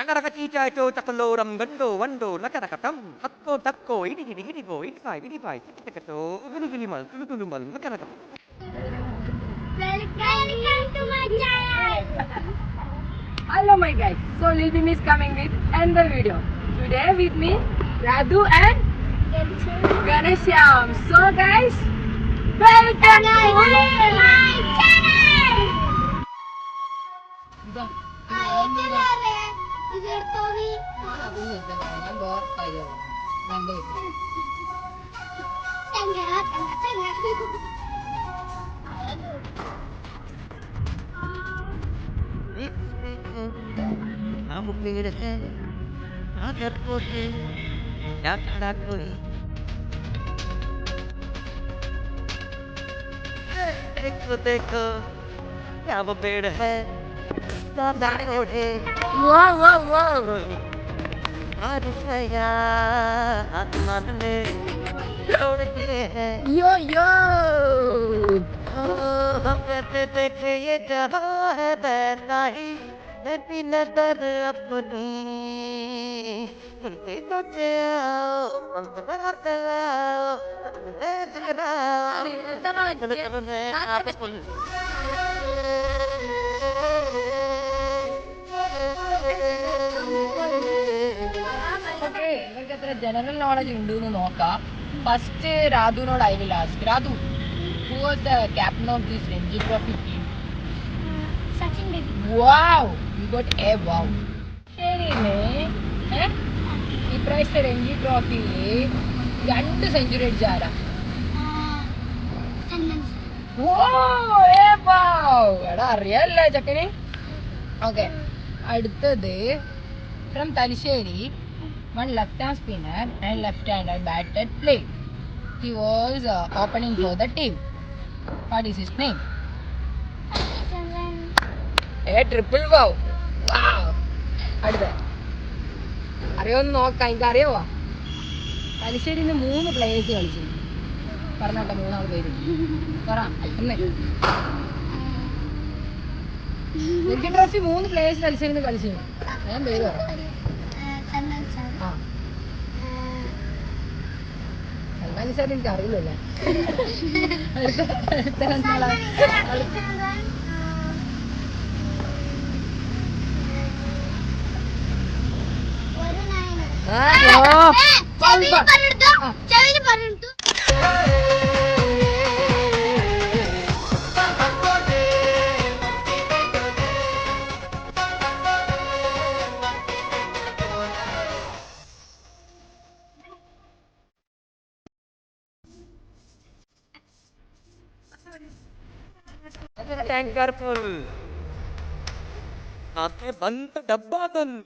Takarakachichacho, takaloram, gando, wando, nakarakatam, takko, takko, idigo, idify, tikato, gulugulumal, nakarakatam. Welcome to my channel. Hello my guys, so Lil Bim is coming with another video. Today with me, Radhu and Ganesham. So guys, welcome to my channel. I'm a bit ahead. I'm not pushing. Not going. Take I'm a bit ahead. Not going. Whoa. I just say, I'm not in it. Yo. Oh, let me let that up with me. Okay, ഇവർക്ക് എത്ര general knowledge ഉണ്ട് എന്ന് നോക്കാം. First രാധുവിനോട് I will ask. Radhu, who was the captain of this Ranji Trophy team? Sachin baby. Wow, you got a wow. ശരിയല്ലേ? ഇപ്രാവശ്യത്തെ Ranji ട്രോഫിയില് 2 century അടിച്ച ആരാ? എടാ അറിയാല്ലേ ചക്കന്. ഓക്കെ, അടുത്തത് from Thalassery, one left-hand spinner and left-handed batter play. He was opening for the team. What is his name? Triple wow. Wow. അടുത്ത അറിയോന്ന് നോക്കാം. എനിക്ക് അറിയാവോ? തലശ്ശേരിന്ന് 3 പ്ലേയേഴ്സ് കളിച്ചു. പറഞ്ഞോട്ടെ 3 പേര് പറ. രഞ്ജി ട്രോഫി 3 പ്ലേയേഴ്സ് തലശ്ശേരിന്ന് കളിച്ചു. ഞാൻ പേര് പറ. സൽമാൻ സാർ എനിക്ക് അറിയില്ലല്ലേ. Careful. आपने बंद डब्बा बंद